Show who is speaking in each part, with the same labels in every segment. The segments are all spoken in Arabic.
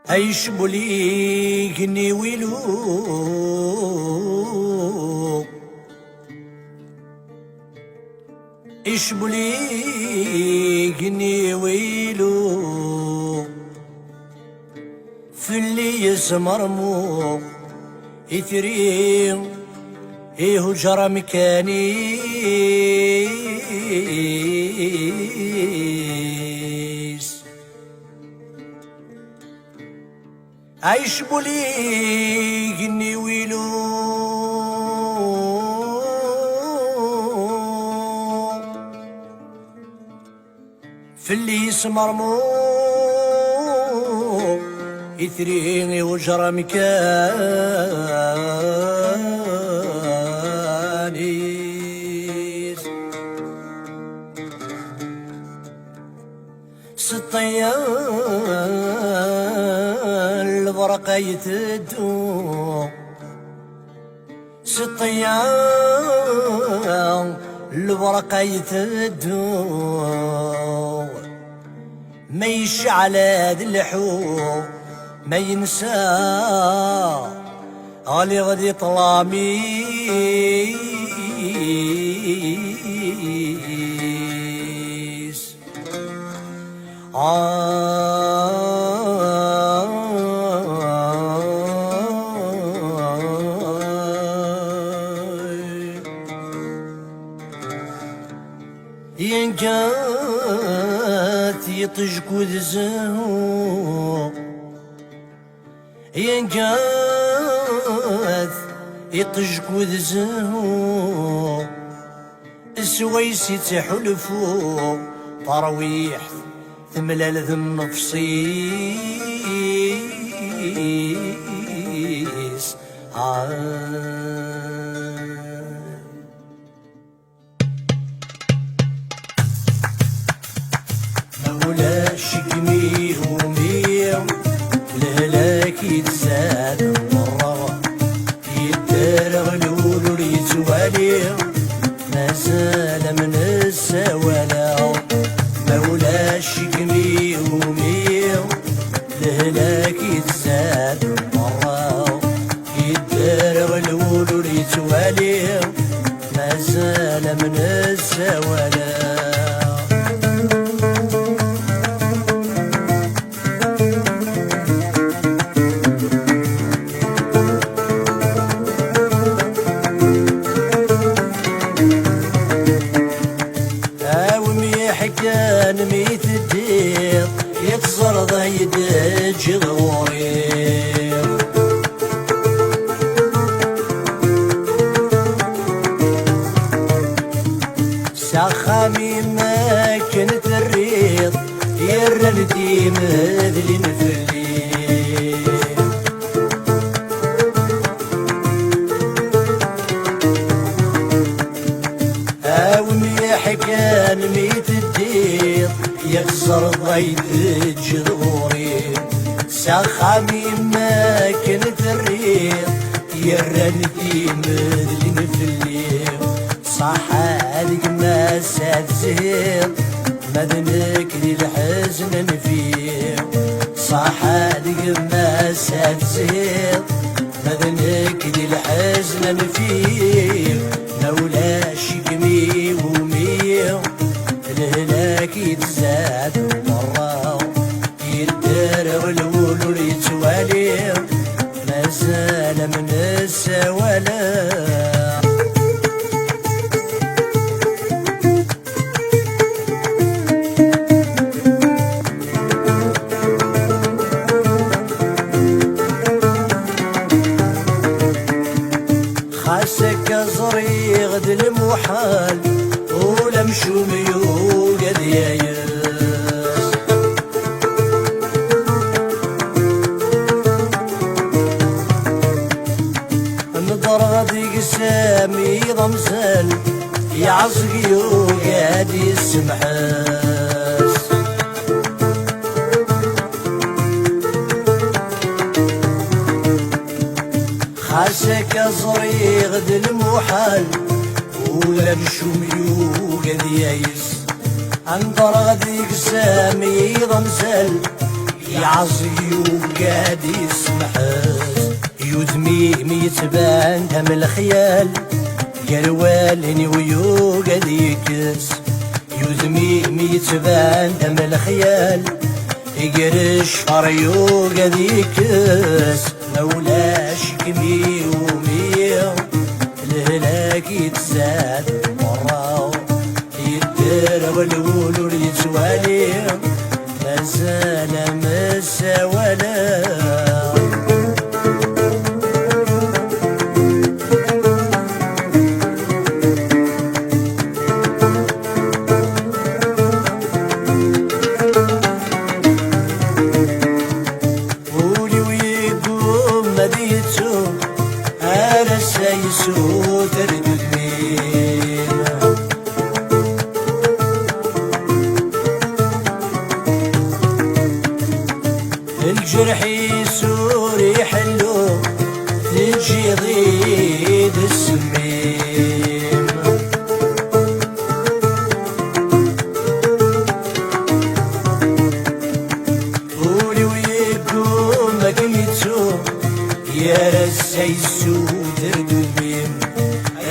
Speaker 1: عيش بولي كني ويلو عيش بولي كني ويلو في اللي يسمرمو يثري ايه جرى مكاني عيش بولي قني ويلو في اللي يسمرمو يثريني وجرى مكانيس ستيان الورقة يتدو ستيان الورقة يتدو ما يشعل هاد الحو ما ينسى غالي غادي طلاميس ينكات يطجكو ذزهو ينكات يطجكو ذزهو السويسي تحلفو طرويح ثملال ذو النفصيس مولاش كميهم لهلاك يتزاد مرة يدار غلول يتوالي مازال من السوالا مولاش كميهم لهلاك يتزاد مرة يدار غلول يتوالي مازال من السوالا كان ميت الدير يكسر ضيد جغورير سخامي ما كنت الريض يرردي مذلين في الليل كان ميت الدير يكسر ضيد جذوري سخامي ما كنت الريض يرنتي مذلين في الليل صح هذيك ما ساد زهير مذنك للحزن نفيه صح هذيك ما ساد زهير مذنك للحزن نفيه مولاش كمي ومية الهلاك يتزاد مرة يدار غلول يتوالي مازال من السوالا خاسك صريغ ذي المحال ولا مشومي وقد يايس نظر غادي قسامي ضمسال يعصقي وقاد يسمحاس خاسك صريغ ذي المحال ولا مشومي وقد يايس انظر غادي قسامي ضمسال يعصقي قاد يسمحت يذميم يتبان دم الخيال يروالني ويو قاد يكس يذميم يتبان دم الخيال يقرش فريو قاد يكس مولاش كمي ومية الهلاك يتزاد مرة يدير والولول يتوالي مازال مسا ولا قولي ويقوم مديتو أنا سايسو تردد مين الجرح يسور يحلو تجي ضيد السميم قولي ويقوم مقيتو يا رسايسو تردو الميم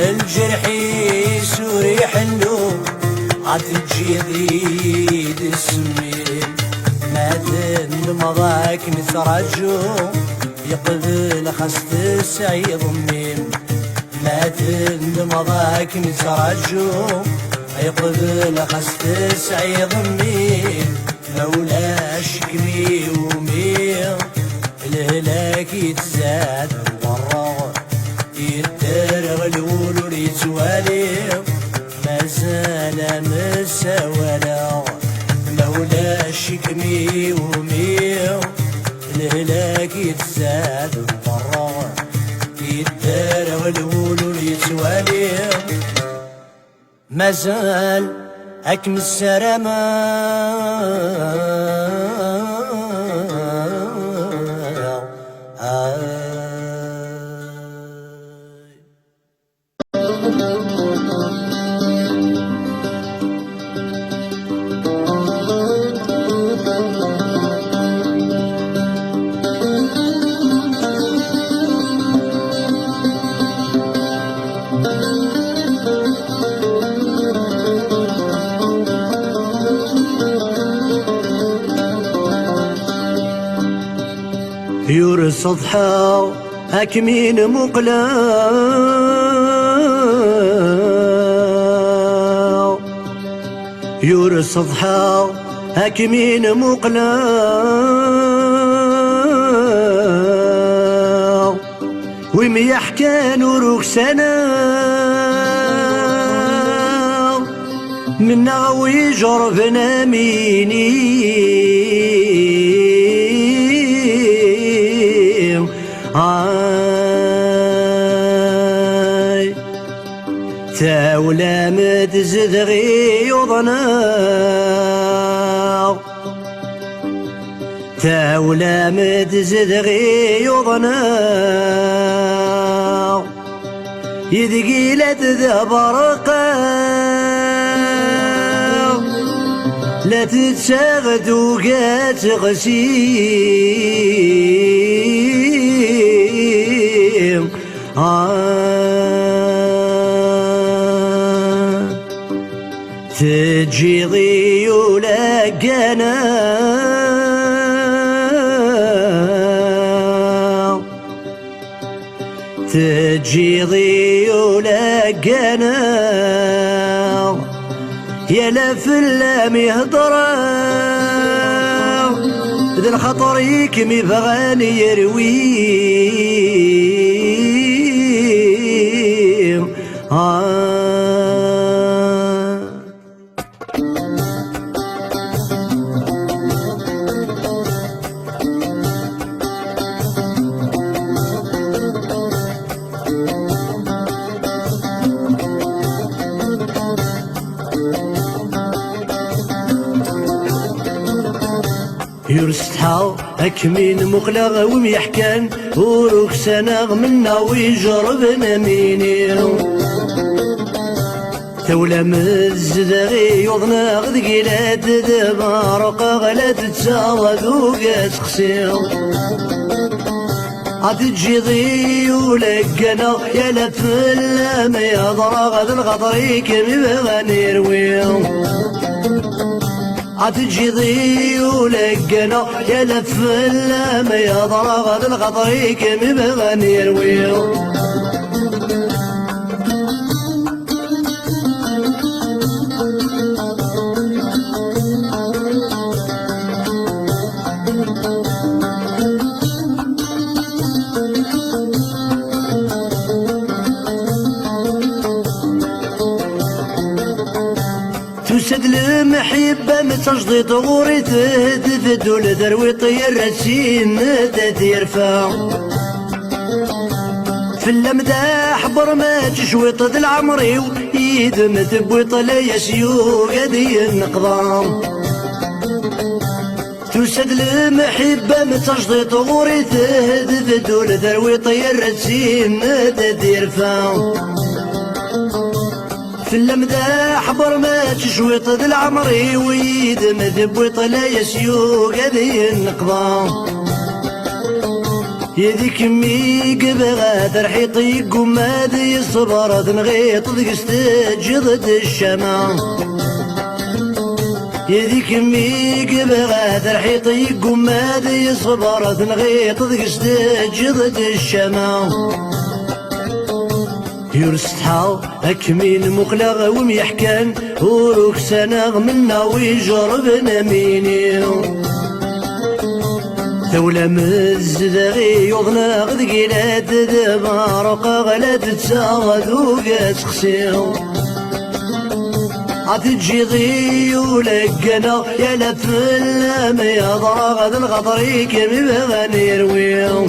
Speaker 1: الجرح يسور يحلو عتجي ضيد السميم مادن مضاك مترجو يقبل خست سعيد ميم مادن مضاك مترجو يقبل خست سعيد ميم مولاش كمي وميم الهلاك يتزاد مرة يدر الولول يتوالي مازال مسا ولا مولاش كمي ومية الهلاك يتزاد مرة يدار والولول يتوالي مازال أكم السلامة يور صدحة أكمين مقلا يور صدحة أكمين مقلا وميحكى نوروك سنة منا ويجربنا ميني تاولا متزد غيوضنا تاولا متزد غيوضنا يذقيلة ذا برقا لا تتساغد وقات غسيم تجي ضيولا قنا تجي ضيولا قنا يا لفلام يهضرا ذا الخطر يكمي بغاني يرويه يرستحا أكمين مقلغ وميحكان وروك سناغ منا ويجربنا مينيو تولا مزدغي يوضنا غدقيلات دبارق غلات تساوى ذوقات خسير تجي ضي ولقنا يا لفل ما يضرى غد الغطري كم بغني يروي تجي ضي ولقنا يا لفل ما يضرى غد الغطري كم بغني يروي تسد المحبة متجديد غوري تهدد ولدروي طير السين تيرفع في اللمداح برما تشويط ذي العمري ويدم تبويط لا يسيو قدي النقضام تسد المحبة متجديد غوري تهدد ولدروي طير السين تيرفع في اللمداح برما تشويط ذي العمري ويدم ذبويط لا يسيو قذي النقضام يذيك مي قبغا ترحيطي قماد يصبر ذنغيط ذقستج ضد الشمام يذيك مي قبغا ترحيطي قماد يصبر ذنغيط ذقستج ضد الشمام يرستحا أكمين مقلغ وميحكان وروك سنغ منا ويجربنا ميني ثولة مزدغي يضنا غذقيلات دبارق غلات تساغد وقاس خسيو تجي ضي ولقنا يا لفل ما يضرى غد الغطري كم بغني يرويو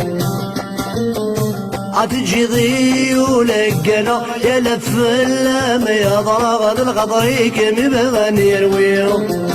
Speaker 1: تجي ضي ولقنا يا لفل ما يضرى غد الغطري كم بغني يرويو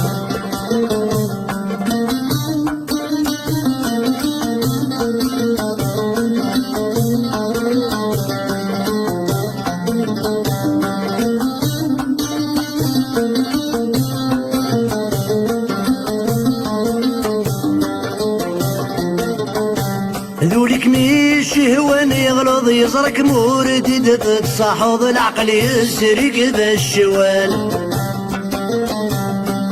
Speaker 1: ذولك ميش هوان يغلظ يزرك مورد تصحض العقل يسرق بالشوال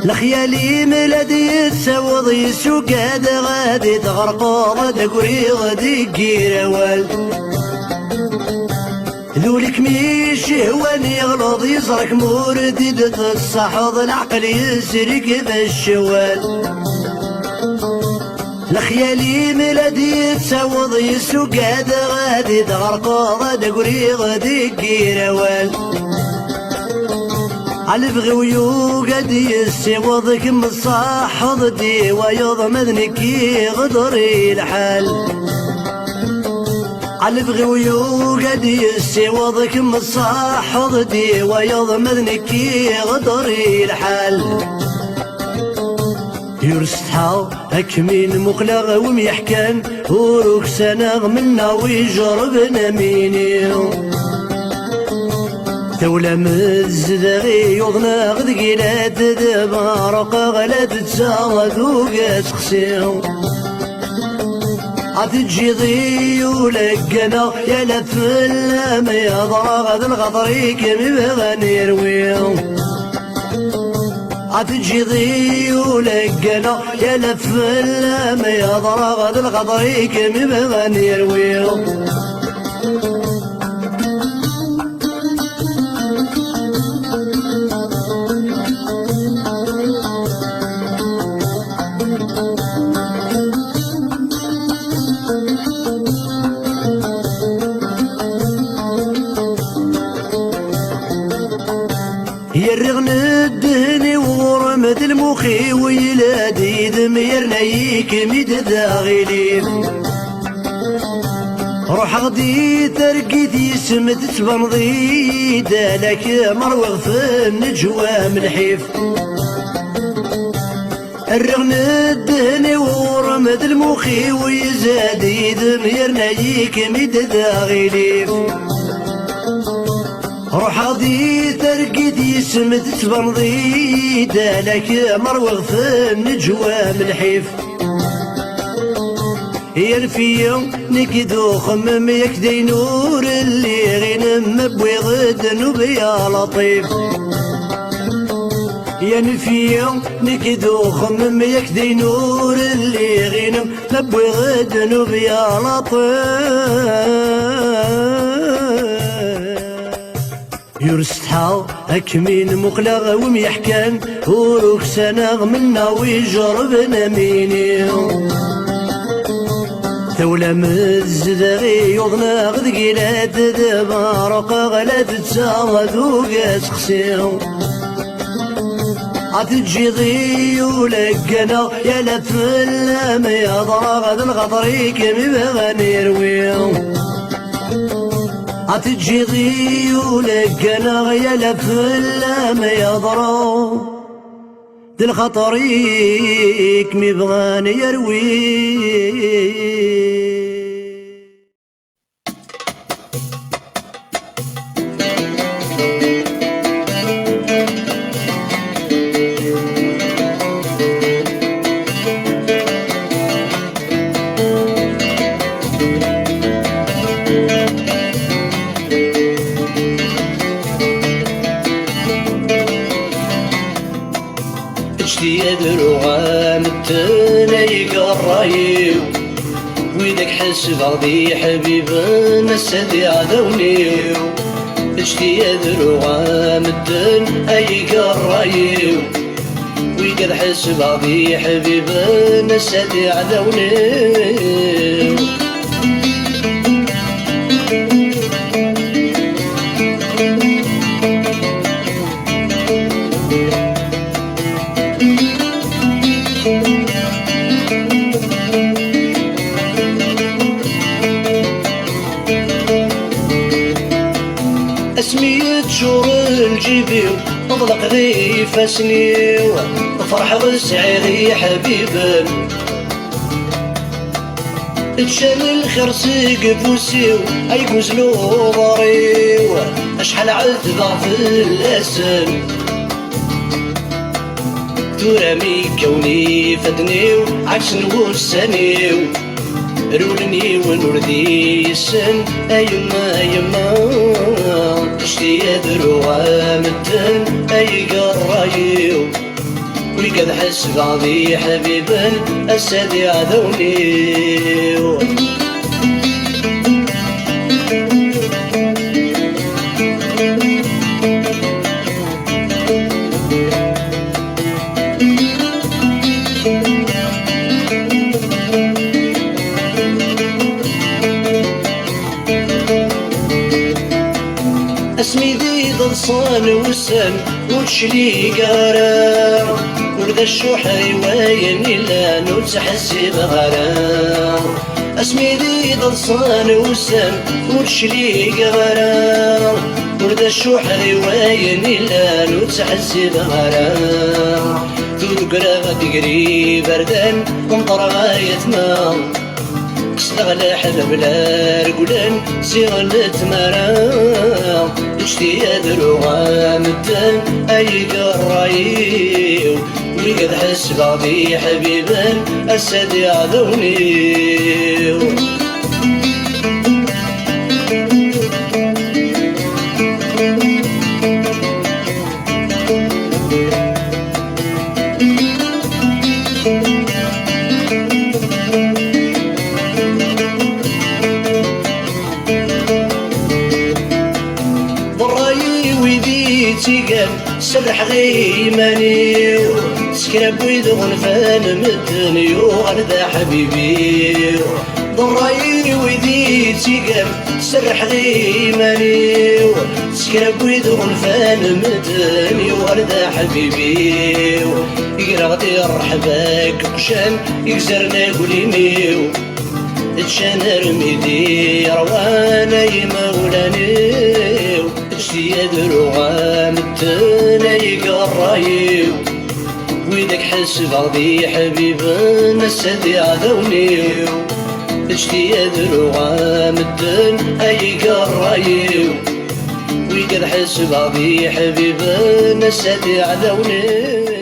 Speaker 1: الخيالي ملادي يتسوض يسوق هذا غادي تغرقو غدا قري غادي كيروال ذولك ميش هوان يغلظ يزرك مورد تصحض العقل يسرق بالشوال الخيالي ملادي تسوض يسوق هذا غادي تغرقو غدا قري غادي كيروال عالبغي ويو قادي يسوض كم الصح ضدي ويضمدني كي غدري الحال عالبغي ويو قادي يسوض كم الصح ضدي ويضمدني كي غدري الحال يرستحا أكمين مقلغ وميحكان وروك سنغ منا ويجربنا ميني ثولة مزدغي يضنا غذقيلات دبارق غلات تساغد وقاس خسيو تجي ضي ولقنا يا لفل ما يضرى غد الغطري كم بغني يرويو تجي ضي ولقنا يا لفل ما يضرى غد الغطري كم بغني يرويو يرغن الدهني ورمد المخي ويلادي ذميرنا يكمد داغلي روح غدي ترقيتي سمت تبنضي دالك مروغ في النجوى من حيف الرغن الدهني ورمد المخي ويزادي ذميرنا يكمد داغلي روح غدي ترقيتي سمت تبنضي دالك مروغ في النجوى من حيف هي الفيا نكدو خمم يكدي نور اللي غنم بوي غد نبيا لطيف يا نفيا نكدو خمم يكدي نور اللي غنم بوي غد نبيا لطيف يرستحا أكمين مقلغ وميحكان وروك سناغ منا ويجربنا ميني ثولة مزدغي يضنا غذقيلات دبارق غلات تساغ ذوق سخسيو عتجي ضي ولقنا يا لفلام يا ضراغ الغطري كم بغني يرويو عتجي ضي ولقنا يا لفلام يا ضراغ الخطريك مبغاني يروي يدرو غامتنا يقرايو ويدك حسب غضي حبيبنا السدي عدونيو اشتي يدرو غامتنا يقرايو ويدك حسب غضي حبيبنا السدي عدونيو اسمية شور الجبيو اطلق ذي فاسنيو فرح وسعيري حبيبا تشال الخرس قفوسيو اي قزلو ضريو اشحال عذبا في الاسن ترامي كوني فدنيو عكس نوسانيو رولني ونردي السن أيما أيما تشتي يدرو غامتن أي قرايو ويقد حس بعضي حبيبا السادي عدونيو اسمي ذي ضلصان وسن وتشلي قرار ورد الشوح رواين إلا نتحسب غرام اسمي ذي ضلصان وسن وتشلي قرار ورد الشوح رواين إلا نتحسب غرام تذكر تقري بردان ومطر غاية ما استغلى حذب لا رجلان سيغلت مرام اشتي يدرو غامتن اي قرايو ويقد حس بعضي حبيبا السادي عذونيو تيقال سرح غيمانيو سكراب ويدغن فان مدنيو غردا حبيبيو ضراي ويدي تيقال سرح غيمانيو سكراب ويدغن فان مدنيو غردا حبيبيو يقرا غدي رحباك كشان يكسرنا قوليميو تشان رميدي روانا يمولانيو اشتي يدرو غامتنا يقرايو ويدك حس بعضي حبيبنا السادي عذونيو اشتي يدرو غامتنا يقرايو ويدك حس بعضي حبيبنا السادي عذونيو